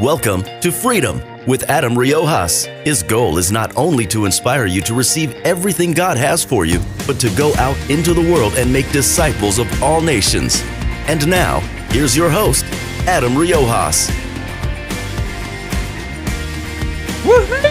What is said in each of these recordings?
Welcome to Freedom with Adam Riojas. His goal is not only to inspire you to receive everything God has for you, but to go out into the world and make disciples of all nations. And now, here's your host, Adam Riojas. Woo-hoo!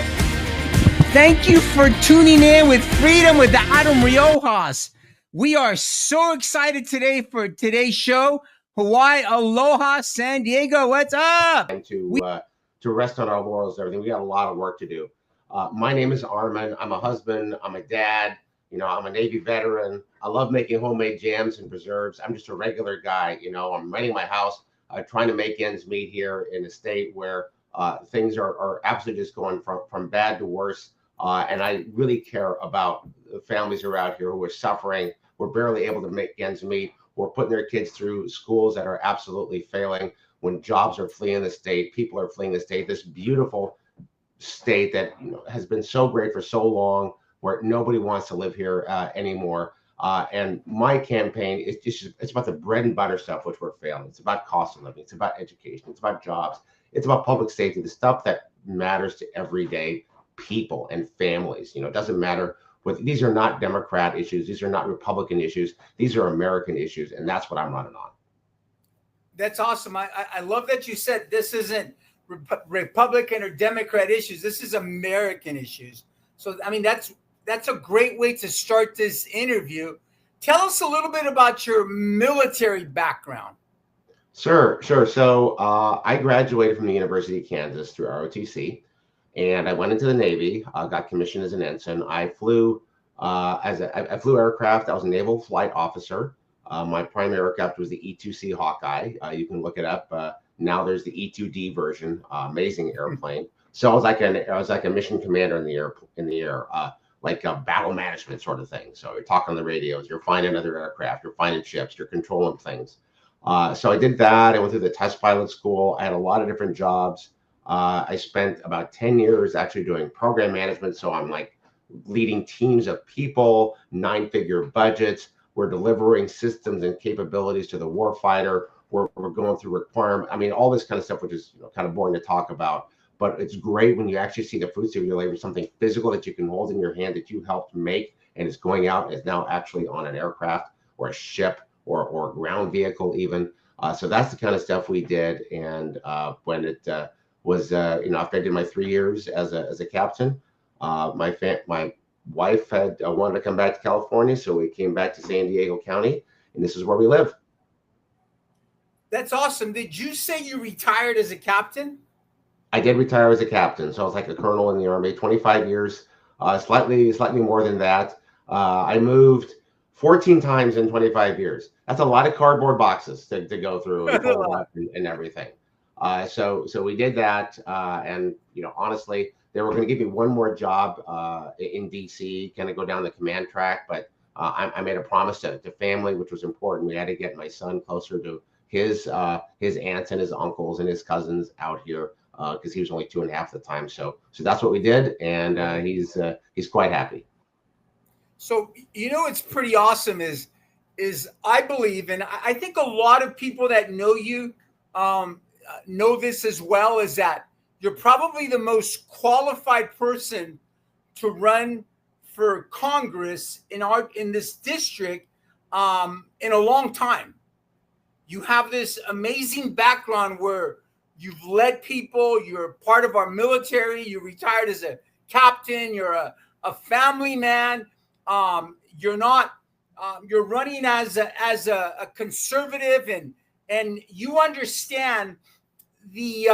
Thank you for tuning in with Freedom with Adam Riojas. We are so excited today for today's show. Hawaii, aloha, San Diego, what's up? To rest on our laurels and everything. We got a lot of work to do. My name is Armen. I'm a husband. I'm a dad. I'm a Navy veteran. I love making homemade jams and preserves. I'm just a regular guy. I'm renting my house, trying to make ends meet here in a state where things are absolutely just going from bad to worse. And I really care about the families who are out here who are suffering. We're barely able to make ends meet. We're putting their kids through schools that are absolutely failing. When jobs are fleeing the state, people are fleeing the state. This beautiful state that has been so great for so long, where nobody wants to live here anymore. And my campaign is it's about the bread and butter stuff, which we're failing. It's about cost of living. It's about education. It's about jobs. It's about public safety, the stuff that matters to everyday people and families. It doesn't matter. These are not Democrat issues. These are not Republican issues. These are American issues, and that's what I'm running on. That's awesome. I love that you said this isn't Republican or Democrat issues. This is American issues. So, that's a great way to start this interview. Tell us a little bit about your military background. Sure. So I graduated from the University of Kansas through ROTC. And I went into the Navy, got commissioned as an ensign. I flew I flew aircraft. I was a naval flight officer. My primary aircraft was the E-2C Hawkeye. You can look it up. Now there's the E-2D version. Amazing airplane. So I was like a mission commander in the air, like a battle management sort of thing. So you're talking on the radios, you're finding other aircraft, you're finding ships, you're controlling things. So I did that. I went through the test pilot school. I had a lot of different jobs. I spent about 10 years actually doing program management. So I'm like leading teams of people, 9-figure budgets. We're delivering systems and capabilities to the warfighter. We're going through requirement. All this kind of stuff, which is kind of boring to talk about. But it's great when you actually see the fruits of your labor, something physical that you can hold in your hand that you helped make, and it's going out and is now actually on an aircraft or a ship or a ground vehicle even. So that's the kind of stuff we did. And when it was after I did my 3 years as a captain, my wife had wanted to come back to California, so we came back to San Diego County, and this is where we live. That's awesome. Did you say you retired as a captain? I did retire as a captain, so I was like a colonel in the Army, 25 years, slightly more than that. I moved 14 times in 25 years. That's a lot of cardboard boxes to go through and everything. So we did that, and honestly, they were going to give me one more job in DC, kind of go down the command track, but I made a promise to family, which was important. We had to get my son closer to his aunts and his uncles and his cousins out here because he was only 2.5 at the time. So that's what we did, and he's quite happy. So it's pretty awesome. Is I believe, and I think a lot of people that know you know this as well, is that you're probably the most qualified person to run for Congress in this district in a long time. You have this amazing background where you've led people, you're part of our military, you retired as a captain, you're a family man, you're running as a conservative, and you understand the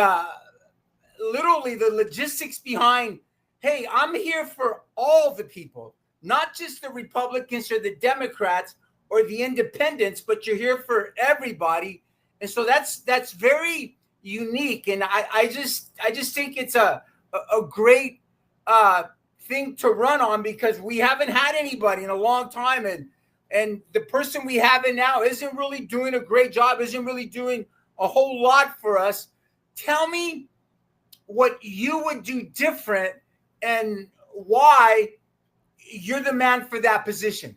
literally the logistics behind, hey, I'm here for all the people, not just the Republicans or the Democrats or the independents, but you're here for everybody. And so that's very unique. And I just think it's a great thing to run on, because we haven't had anybody in a long time. And the person we have in now isn't really doing a great job, isn't really doing a whole lot for us. Tell me what you would do different and why you're the man for that position.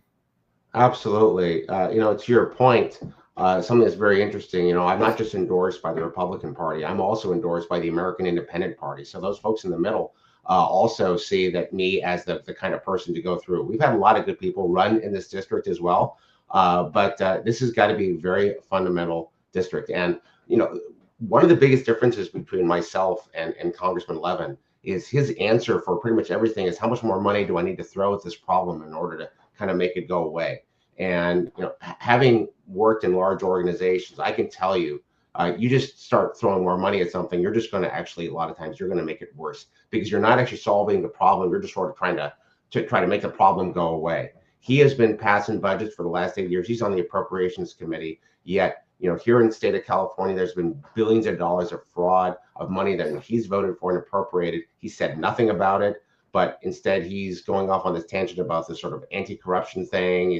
Absolutely. To your point, something that's very interesting. You know, I'm not just endorsed by the Republican Party. I'm also endorsed by the American Independent Party. So those folks in the middle also see that me as the kind of person to go through. We've had a lot of good people run in this district as well, but this has got to be a very fundamental district. And, you know, one of the biggest differences between myself and Congressman Levin is his answer for pretty much everything is how much more money do I need to throw at this problem in order to kind of make it go away. And, you know, having worked in large organizations, I can tell you, you just start throwing more money at something, you're just going to actually, a lot of times, you're going to make it worse because you're not actually solving the problem. You're just sort of trying to make the problem go away. He has been passing budgets for the last 8 years. He's on the Appropriations Committee. Yet, you know, here in the state of California, there's been billions of dollars of fraud, of money that he's voted for and appropriated. He said nothing about it, but instead he's going off on this tangent about this sort of anti-corruption thing.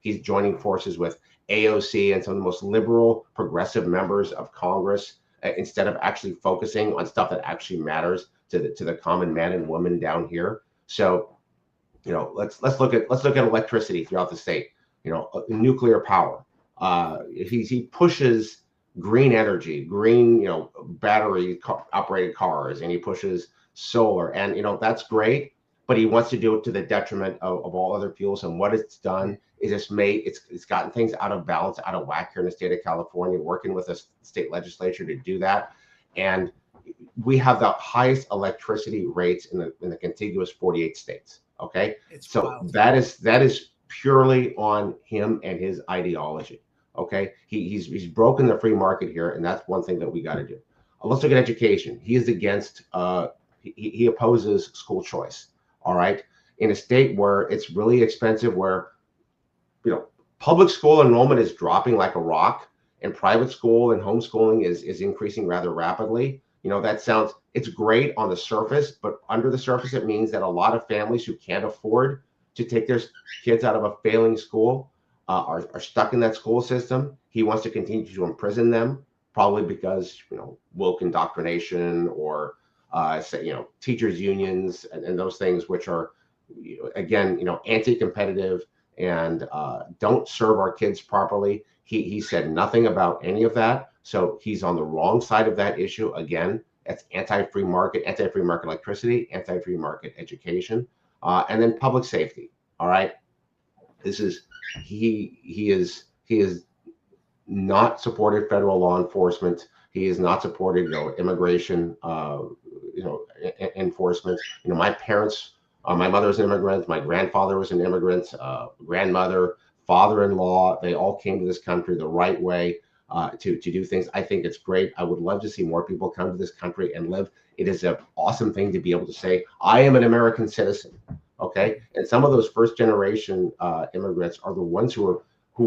He's joining forces with AOC and some of the most liberal, progressive members of Congress instead of actually focusing on stuff that actually matters to the common man and woman down here. So, you know, let's look at electricity throughout the state. You know, nuclear power. He pushes green energy, green, you know, battery operated cars, and he pushes solar, and, you know, that's great, but he wants to do it to the detriment of all other fuels. And what it's done is it's gotten things out of balance, out of whack here in the state of California, working with the state legislature to do that. And we have the highest electricity rates in the contiguous 48 states. Okay. So wild. That is purely on him and his ideology. Okay. He's broken the free market here. And that's one thing that we got to do. Let's look at education. He is against, he opposes school choice. All right. In a state where it's really expensive, where, you know, public school enrollment is dropping like a rock, and private school and homeschooling is increasing rather rapidly. You know, it's great on the surface, but under the surface, it means that a lot of families who can't afford to take their kids out of a failing school are stuck in that school system. He wants to continue to imprison them, probably because, you know, woke indoctrination or, you know, teachers unions and those things, which are, again, you know, anti-competitive and don't serve our kids properly. He said nothing about any of that. So he's on the wrong side of that issue. Again, that's anti-free market electricity, anti-free market education, and then public safety. All right. He is not supported federal law enforcement. He is not supported, you know, immigration, enforcement. You know, my parents, my mother was an immigrant. My grandfather was an immigrant, grandmother, father-in-law. They all came to this country the right way to do things. I think it's great. I would love to see more people come to this country and live. It is an awesome thing to be able to say, I am an American citizen. Okay. And some of those first generation immigrants are the ones who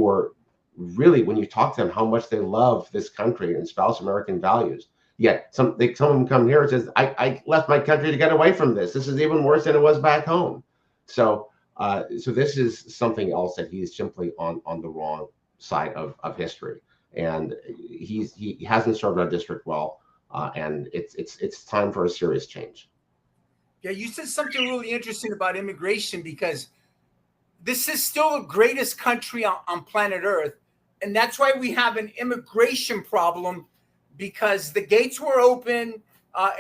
are really, when you talk to them, how much they love this country and espouse American values. Yet some of them come here and says, I left my country to get away from this. This is even worse than it was back home. So this is something else that he's simply on the wrong side of history. And he hasn't served our district well. And it's time for a serious change. Yeah, you said something really interesting about immigration, because this is still the greatest country on planet Earth. And that's why we have an immigration problem, because the gates were open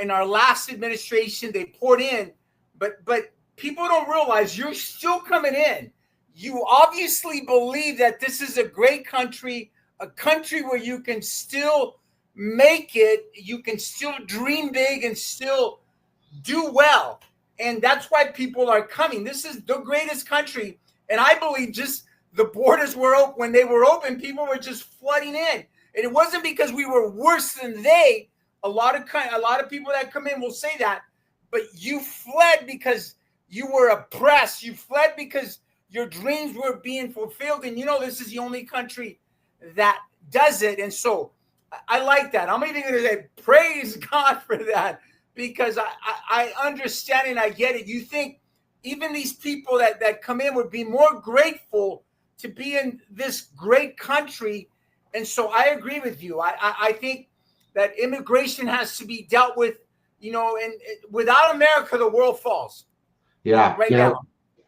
in our last administration. They poured in, but people don't realize you're still coming in. You obviously believe that this is a great country, a country where you can still make it, you can still dream big and still do well. And that's why people are coming. This is the greatest country. And I believe just the borders were open. When they were open, people were just flooding in. And it wasn't because we were worse than they. A lot of people that come in will say that. But you fled because you were oppressed. You fled because your dreams were being fulfilled. And you know, this is the only country that does it. And so I like that. I'm even going to say, praise God for that, because I understand and I get it. You think even these people that come in would be more grateful to be in this great country. And so I agree with you. I think that immigration has to be dealt with, you know, and without America, the world falls. Yeah. Right now.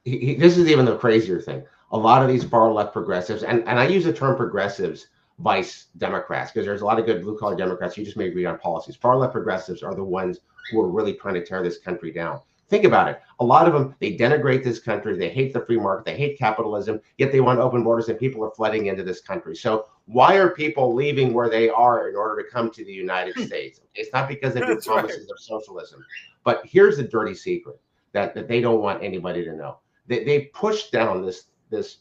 This is even the crazier thing. A lot of these far left progressives, and I use the term progressives vice Democrats, because there's a lot of good blue collar Democrats. You just may agree on policies. Far left progressives are the ones who are really trying to tear this country down. Think about it. A lot of them, they denigrate this country. They hate the free market. They hate capitalism, yet they want open borders and people are flooding into this country. So why are people leaving where they are in order to come to the United States? It's not because they do promises of socialism. But here's the dirty secret that they don't want anybody to know. They push down this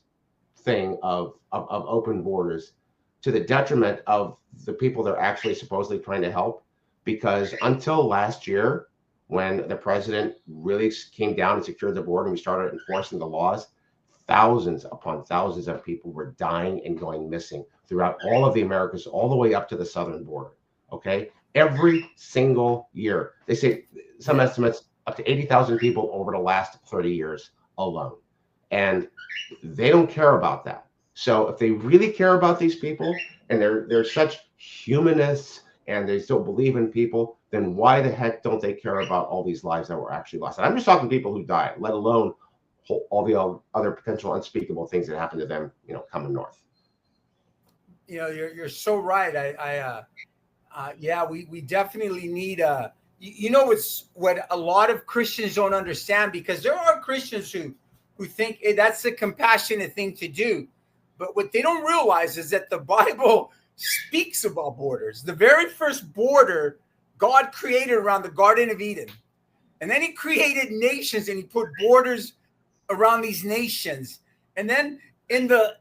thing of open borders to the detriment of the people they're actually supposedly trying to help. Because until last year, when the president really came down and secured the border and we started enforcing the laws, thousands upon thousands of people were dying and going missing throughout all of the Americas, all the way up to the southern border. Okay, every single year. They say some estimates up to 80,000 people over the last 30 years alone. And they don't care about that. So if they really care about these people and they're such humanists and they still believe in people, then why the heck don't they care about all these lives that were actually lost? And I'm just talking people who died, let alone all the other potential unspeakable things that happened to them, coming north. You're so right. We definitely need it's what a lot of Christians don't understand, because there are Christians who think that's the compassionate thing to do. But what they don't realize is that the Bible speaks about borders. The very first border God created around the Garden of Eden. And then he created nations and he put borders around these nations. And then in the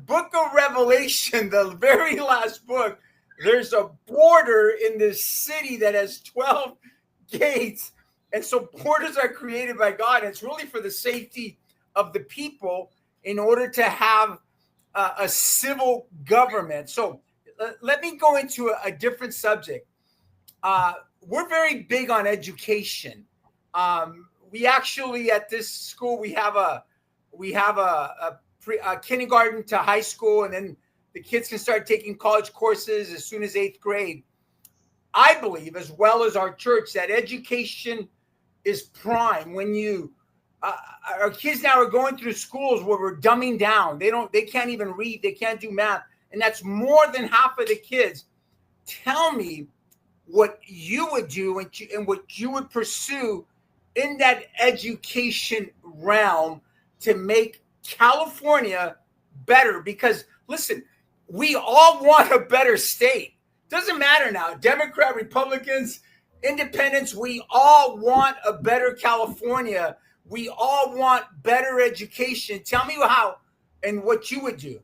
book of Revelation, the very last book, there's a border in this city that has 12 gates. And so borders are created by God. And it's really for the safety of the people in order to have a civil government. So let me go into a different subject. We're very big on education. We actually, at this school, we have a kindergarten to high school, and then the kids can start taking college courses as soon as 8th grade. I believe, as well as our church, that education is prime. When our kids now are going through schools where we're dumbing down. They can't even read. They can't do math. And that's more than half of the kids. Tell me what you would do and what you would pursue in that education realm to make California better. Because listen, we all want a better state. Doesn't matter now, Democrat, Republicans, independents, we all want a better California. We all want better education. Tell me how and what you would do.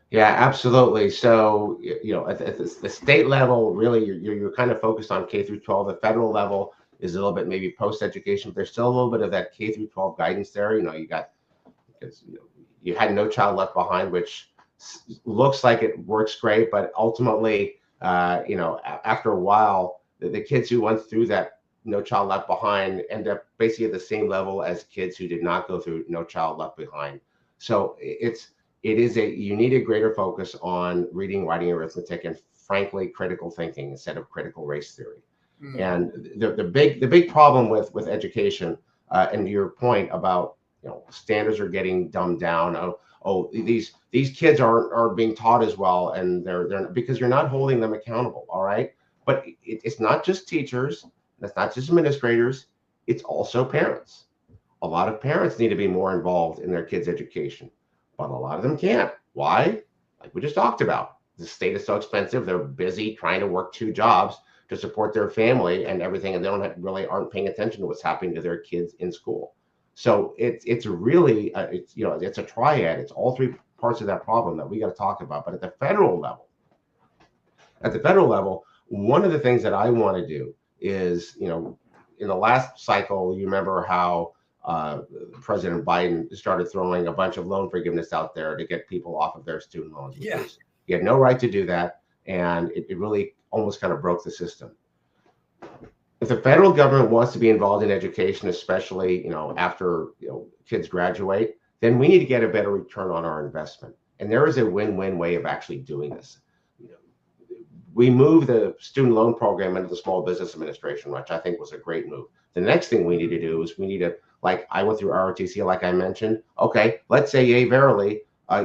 Yeah, absolutely. So, at the state level, really, you're kind of focused on K through 12. The federal level is a little bit maybe post-education, but there's still a little bit of that K through 12 guidance there. Because you had No Child Left Behind, which looks like it works great, but ultimately, after a while, the kids who went through that No Child Left Behind end up basically at the same level as kids who did not go through No Child Left Behind. So you need a greater focus on reading, writing, arithmetic, and frankly, critical thinking instead of critical race theory. Mm. And the big problem with education, and to your point about standards are getting dumbed down. These kids aren't being taught as well, and they're because you're not holding them accountable. All right, but it's not just teachers, that's not just administrators, it's also parents. A lot of parents need to be more involved in their kids' education, but a lot of them can't. Why? Like we just talked about, the state is so expensive. They're busy trying to work 2 jobs to support their family and everything, and they aren't paying attention to what's happening to their kids in school. So it's really it's a triad. It's all 3 parts of that problem that we got to talk about. But at the federal level, one of the things that I want to do is, in the last cycle, you remember how President Biden started throwing a bunch of loan forgiveness out there to get people off of their student loans. Yeah. He had no right to do that, and it really almost kind of broke the system. If the federal government wants to be involved in education, especially after kids graduate, then we need to get a better return on our investment. And there is a win-win way of actually doing this. We moved the student loan program into the Small Business Administration, which I think was a great move. The next thing we need to do is we need to, like I went through ROTC, like I mentioned. Okay, let's say, yay, verily,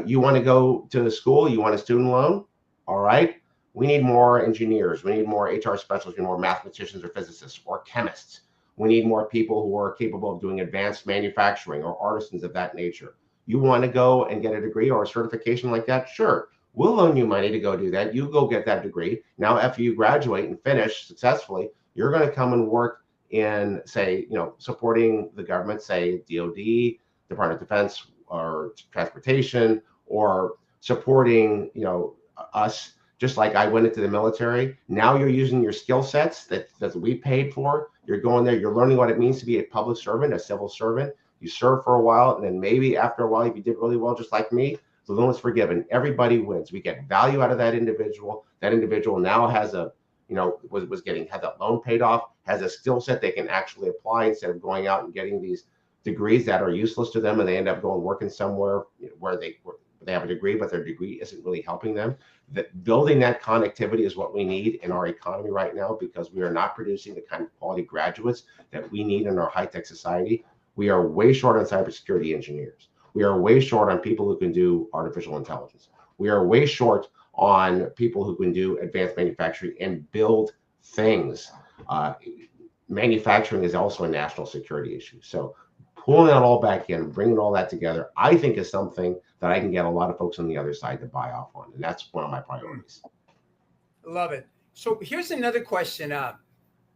You want to go to school, you want a student loan, all right, we need more engineers, we need more HR specialists, we need more mathematicians or physicists or chemists. We need more people who are capable of doing advanced manufacturing or artisans of that nature. You want to go and get a degree or a certification like that? Sure, we'll loan you money to go do that. You go get that degree. Now, after you graduate and finish successfully, you're going to come and work in, say, supporting the government, say DOD, Department of Defense, or transportation, or supporting, us. Just like I went into the military. Now you're using your skill sets that we paid for. You're going there. You're learning what it means to be a public servant, a civil servant. You serve for a while, and then maybe after a while, if you did really well, just like me, the loan is forgiven. Everybody wins. We get value out of that individual. That individual now has a, had that loan paid off, has a skill set they can actually apply instead of going out and getting these degrees that are useless to them, and they end up going working somewhere where they have a degree, but their degree isn't really helping them. That building that connectivity is what we need in our economy right now, because we are not producing the kind of quality graduates that we need in our high-tech society. We are way short on cybersecurity engineers. We are way short on people who can do artificial intelligence. We are way short on people who can do advanced manufacturing and build things. Manufacturing is also a national security issue. So pulling that all back in, bringing all that together, I think is something that I can get a lot of folks on the other side to buy off on. And that's one of my priorities. Love it. So here's another question.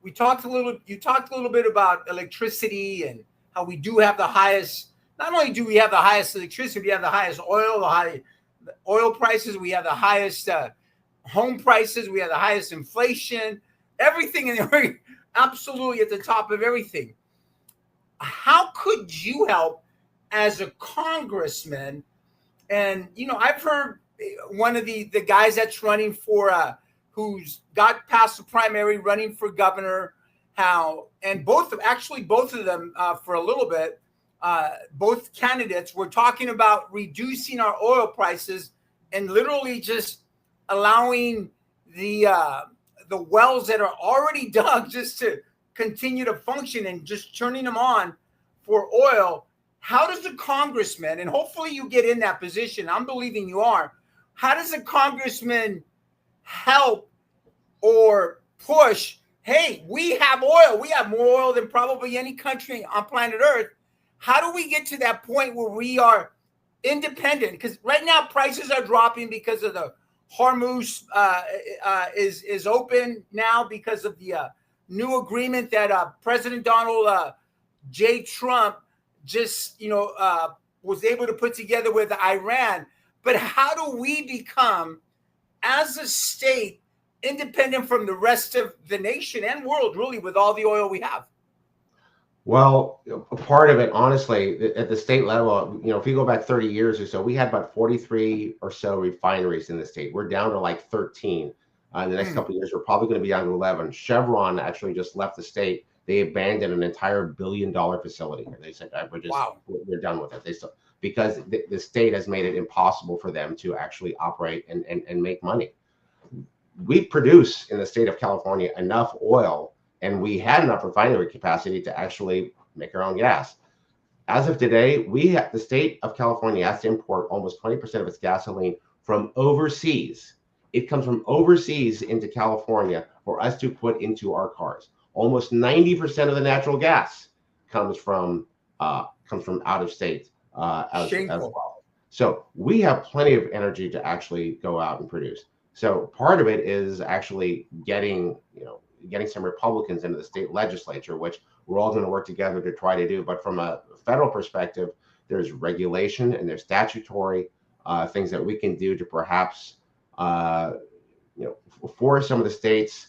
You talked a little bit about electricity and how we do have the highest, not only do we have the highest electricity, we have the highest oil, the oil prices, we have the highest home prices, we have the highest inflation, everything absolutely at the top of everything. How could you help as a congressman? And, I've heard one of the guys that's running for, who's got past the primary, running for governor, and both of them for a little bit, both candidates were talking about reducing our oil prices and literally just allowing the wells that are already dug just to continue to function and just turning them on for oil. How does a congressman, and hopefully you get in that position, I'm believing you are, how does a congressman help or push, hey, we have oil, we have more oil than probably any country on planet Earth. How do we get to that point where we are independent? Because right now prices are dropping because of the Hormuz is open now because of the new agreement that President Donald J. Trump just was able to put together with Iran. But how do we become, as a state, independent from the rest of the nation and world, really, with all the oil we have? Well, a part of it, honestly, at the state level, if you go back 30 years or so, we had about 43 or so refineries in the state. We're down to like 13. In the next couple of years, we're probably going to be down to 11. Chevron actually just left the state. They abandoned an entire $1 billion facility. They said, we're done with it. Because the state has made it impossible for them to actually operate and make money. We produce in the state of California enough oil, and we had enough refinery capacity to actually make our own gas. As of today, the state of California has to import almost 20% of its gasoline from overseas. It comes from overseas into California for us to put into our cars. Almost 90% of the natural gas comes from out of state as well. So we have plenty of energy to actually go out and produce. So part of it is actually getting some Republicans into the state legislature, which we're all going to work together to try to do. But from a federal perspective, there's regulation and there's statutory things that we can do to perhaps force some of the states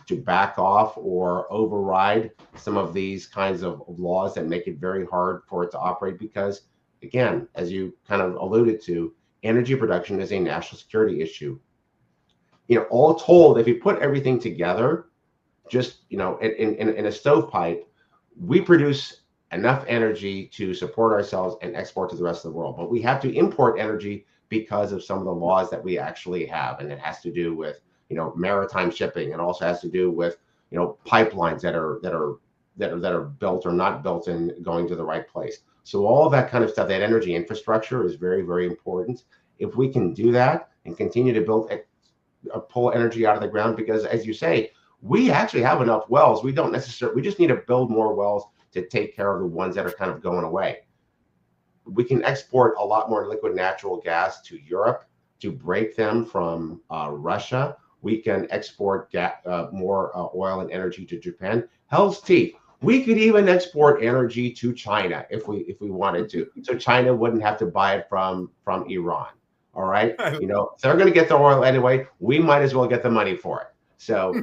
to back off or override some of these kinds of laws that make it very hard for it to operate. Because, again, as you kind of alluded to, energy production is a national security issue. All told, if you put everything together, just in a stovepipe, we produce enough energy to support ourselves and export to the rest of the world. But we have to import energy because of some of the laws that we actually have, and it has to do with maritime shipping. It also has to do with pipelines that are built or not built and going to the right place. So all of that kind of stuff, that energy infrastructure is very, very important. If we can do that and continue to pull energy out of the ground, because as you say, we actually have enough wells. We just need to build more wells to take care of the ones that are kind of going away. We can export a lot more liquid natural gas to Europe to break them from Russia. We can export more oil and energy to Japan. Hell's teeth. We could even export energy to China if we wanted to. So China wouldn't have to buy it from Iran. All right. You know, if they're going to get the oil anyway, we might as well get the money for it. So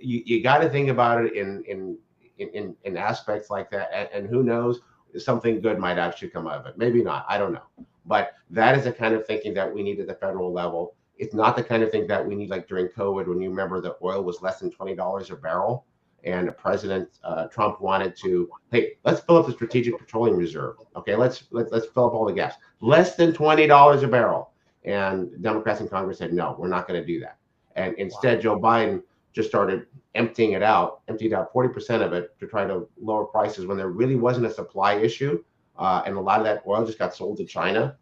you got to think about it in aspects like that. And who knows, something good might actually come out of it. Maybe not. I don't know. But that is the kind of thinking that we need at the federal level. It's not the kind of thing that we need like during COVID, when you remember the oil was less than $20 a barrel. And President Trump wanted to, hey, let's fill up the strategic petroleum reserve. Okay, let's fill up all the gas. Less than $20 a barrel. And Democrats in Congress said, no, we're not going to do that. And instead, Joe Biden just started emptied out 40% of it to try to lower prices when there really wasn't a supply issue. And a lot of that oil just got sold to China,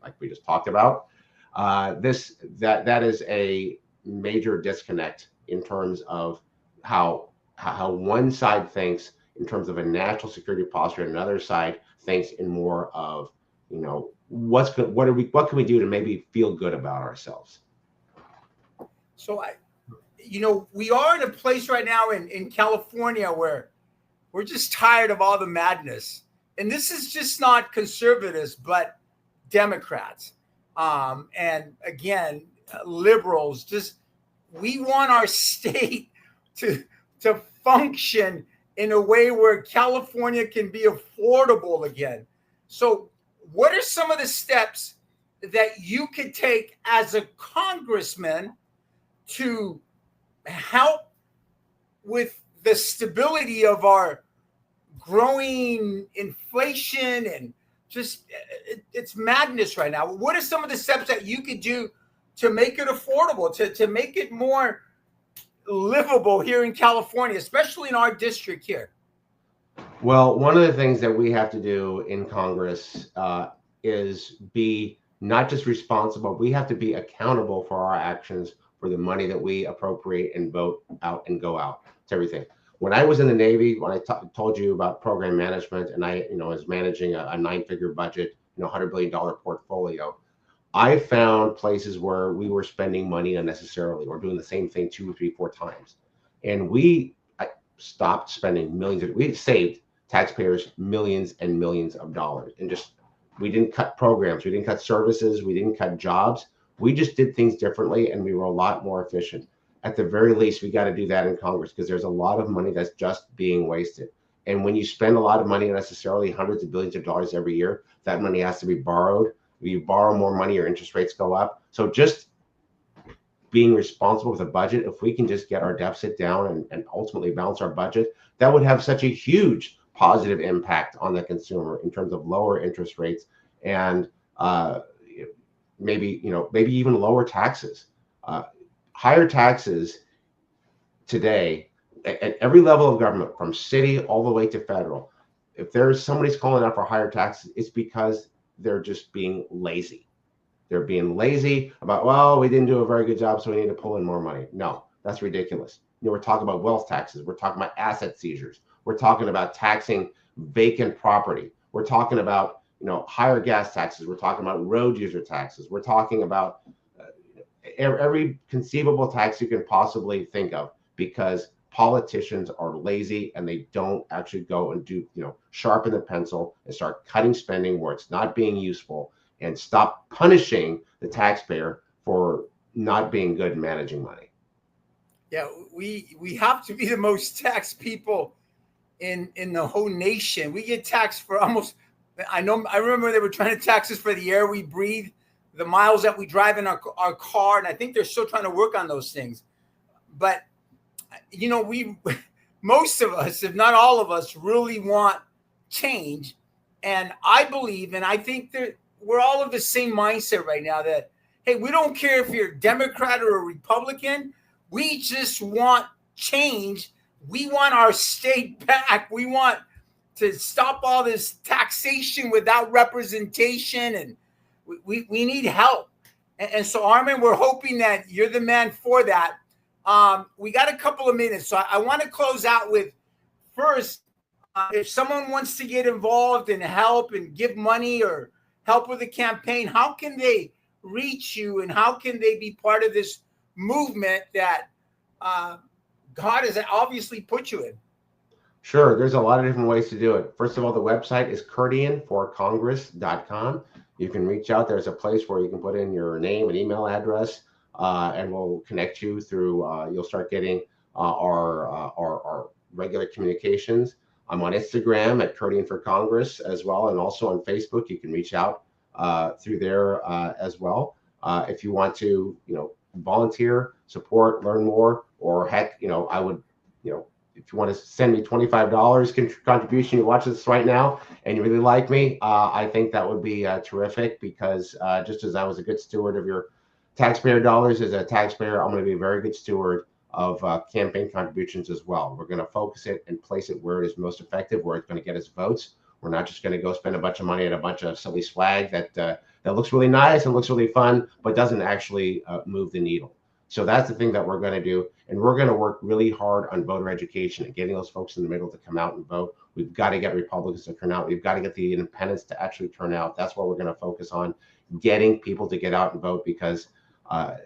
like we just talked about. That is a major disconnect in terms of how one side thinks in terms of a national security posture, and another side thinks in more of, you know, what can we do to maybe feel good about ourselves. So we are in a place right now in California where we're just tired of all the madness. And this is just not conservatives, but Democrats. And again, liberals. Just, we want our state to function in a way where California can be affordable again. So what are some of the steps that you could take as a congressman to help with the stability of our growing inflation and just it's madness right now? What are some of the steps that you could do to make it affordable, to make it more livable here in California, especially in our district here? Well, one of the things that we have to do in Congress is be not just responsible, we have to be accountable for our actions, for the money that we appropriate and vote out and go out. It's everything. When I was in the Navy, when I told you about program management, and I, was managing a 9-figure budget, $100 billion portfolio, I found places where we were spending money unnecessarily or doing the same thing 2, 3, 4 times. And I stopped spending we saved taxpayers millions and millions of dollars. And we didn't cut programs, we didn't cut services, we didn't cut jobs. We just did things differently, and we were a lot more efficient. At the very least, we got to do that in Congress, because there's a lot of money that's just being wasted. And when you spend a lot of money unnecessarily, hundreds of billions of dollars every year, that money has to be borrowed. If you borrow more money, your interest rates go up. So just being responsible with a budget, if we can just get our deficit down and ultimately balance our budget, that would have such a huge positive impact on the consumer in terms of lower interest rates and maybe even lower taxes. Higher taxes today at every level of government, from city all the way to federal. If there's somebody's calling out for higher taxes, it's because they're just being lazy. They're being lazy about, well, we didn't do a very good job, so we need to pull in more money. No, that's ridiculous. We're talking about wealth taxes. We're talking about asset seizures. We're talking about taxing vacant property. We're talking about, higher gas taxes. We're talking about road user taxes. We're talking about every conceivable tax you can possibly think of, because politicians are lazy and they don't actually go and do, sharpen the pencil and start cutting spending where it's not being useful, and stop punishing the taxpayer for not being good at managing money. Yeah, we have to be the most taxed people in the whole nation. We get taxed for almost, I remember they were trying to tax us for the air we breathe, the miles that we drive in our car, and I think they're still trying to work on those things. But most of us, if not all of us, really want change. And I believe, and I think that we're all of the same mindset right now, that, hey, we don't care if you're a Democrat or a Republican. We just want change. We want our state back. We want to stop all this taxation without representation, and we need help. And so, Armen, we're hoping that you're the man for that. We got a couple of minutes, so I want to close out with, first, if someone wants to get involved and help and give money or help with the campaign, how can they reach you, and how can they be part of this movement that God has obviously put you in? Sure. There's a lot of different ways to do it. First of all, the website is kurdianforcongress.com. You can reach out. There's a place where you can put in your name and email address, and we'll connect you through, you'll start getting our regular communications. I'm on Instagram at Kurdian for Congress as well, and also on Facebook. You can reach out through there as well. If you want to, volunteer, support, learn more, or heck, I would, if you want to send me $25 contribution, you watch this right now and you really like me, I think that would be terrific, because just as I was a good steward of your taxpayer dollars as a taxpayer, I'm going to be a very good steward of campaign contributions as well. We're going to focus it and place it where it is most effective, where it's going to get us votes. We're not just going to go spend a bunch of money at a bunch of silly swag that looks really nice and looks really fun, but doesn't actually move the needle. So that's the thing that we're going to do. And we're going to work really hard on voter education and getting those folks in the middle to come out and vote. We've got to get Republicans to turn out. We've got to get the independents to actually turn out. That's what we're going to focus on, getting people to get out and vote, because, in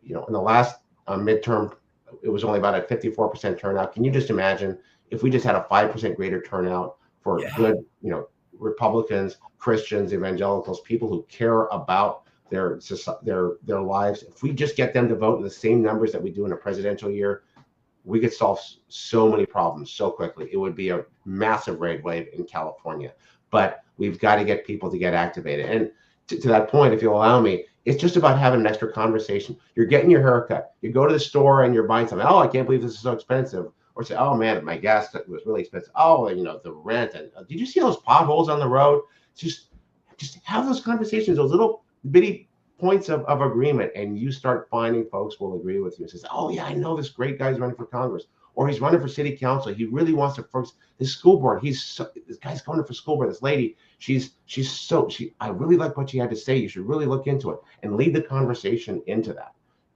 the last midterm, it was only about a 54% turnout. Can you just imagine if we just had a 5% greater turnout for good, Republicans, Christians, evangelicals, people who care about their lives? If we just get them to vote in the same numbers that we do in a presidential year, we could solve so many problems so quickly. It would be a massive red wave in California. But we've got to get people to get activated. And to that point, if you'll allow me, it's just about having an extra conversation. You're getting your haircut. You go to the store and you're buying something. Oh, I can't believe this is so expensive. Or say, oh man, my gas was really expensive. Oh, the rent. And did you see those potholes on the road? Just have those conversations, those little bitty points of agreement, and you start finding folks will agree with you and says, oh yeah, I know this great guy's running for Congress, or he's running for city council. He really wants to focus his school board. This guy's going for school board. This lady, I really like what she had to say. You should really look into it and lead the conversation into that.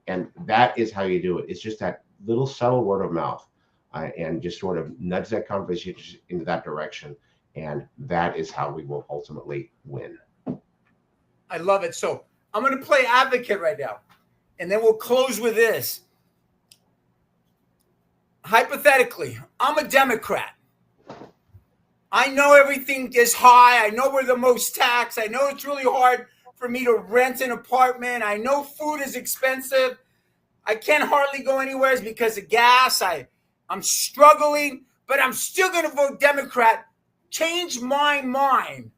And that is how you do it. It's just that little subtle word of mouth, and just sort of nudge that conversation into that direction. And that is how we will ultimately win. I love it. So I'm going to play advocate right now, and then we'll close with this. Hypothetically, I'm a Democrat. I know everything is high. I know we're the most taxed. I know it's really hard for me to rent an apartment. I know food is expensive. I can't hardly go anywhere because of gas. I'm struggling, but I'm still going to vote Democrat. Change my mind.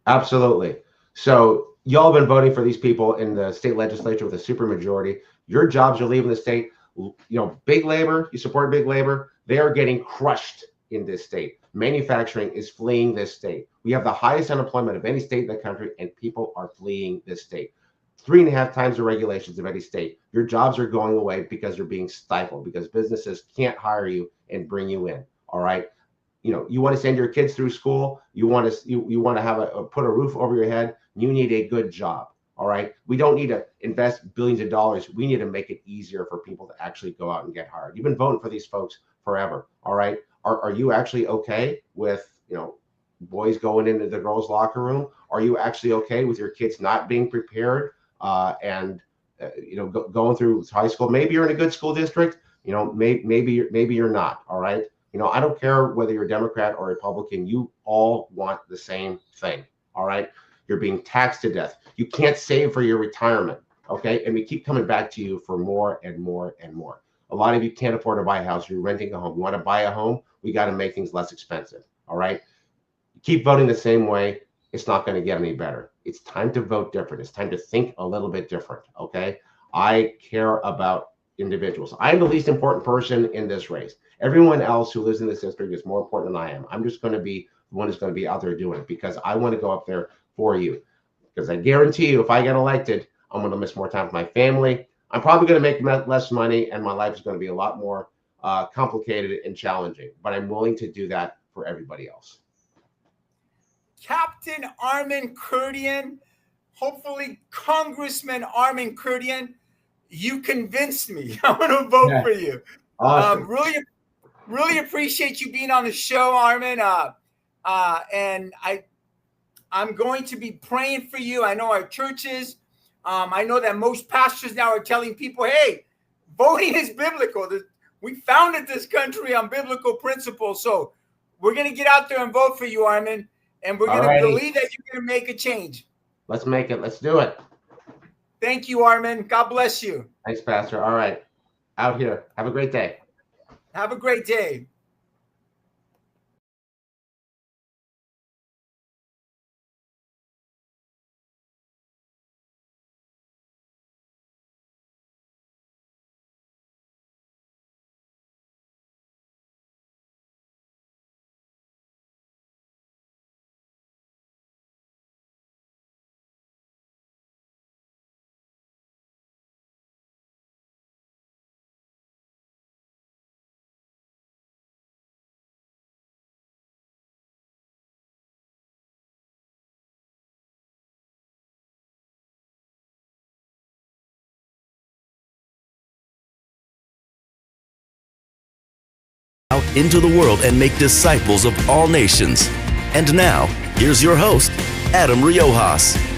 Absolutely. So y'all have been voting for these people in the state legislature with a supermajority. Your jobs are leaving the state. Big labor, you support big labor. They are getting crushed in this state. Manufacturing is fleeing this state. We have the highest unemployment of any state in the country, and people are fleeing this state. 3.5 times the regulations of any state. Your jobs are going away because you're being stifled, because businesses can't hire you and bring you in. All right. You want to send your kids through school. You want to have put a roof over your head. You need a good job. All right. We don't need to invest billions of dollars. We need to make it easier for people to actually go out and get hired. You've been voting for these folks forever. All right. Are you actually okay with, boys going into the girls' locker room? Are you actually okay with your kids not being prepared and going through high school? Maybe you're in a good school district. Maybe you're not. All right. I don't care whether you're Democrat or Republican. You all want the same thing. All right. You're being taxed to death. You can't save for your retirement. Okay. And we keep coming back to you for more and more and more. A lot of you can't afford to buy a house. You're renting a home. You want to buy a home? We got to make things less expensive. All right. Keep voting the same way. It's not going to get any better. It's time to vote different. It's time to think a little bit different. Okay. I care about individuals. I'm the least important person in this race. Everyone else who lives in this district is more important than I am. I'm just going to be the one who's going to be out there doing it, because I want to go up there for you. Because I guarantee you, if I get elected, I'm going to miss more time with my family. I'm probably going to make less money, and my life is going to be a lot more complicated and challenging. But I'm willing to do that for everybody else. Captain Armen Kurdian, hopefully Congressman Armen Kurdian, you convinced me. I'm going to vote for you. Awesome. Really appreciate you being on the show, Armen. And I'm going to be praying for you. I know our churches, I know that most pastors now are telling people, hey, voting is biblical. We founded this country on biblical principles. So we're going to get out there and vote for you, Armen. And we're going to believe that you're going to make a change. Let's make it. Let's do it. Thank you, Armen. God bless you. Thanks, Pastor. All right. Out here. Have a great day. Have a great day. Out into the world and make disciples of all nations. And now, here's your host, Adam Riojas.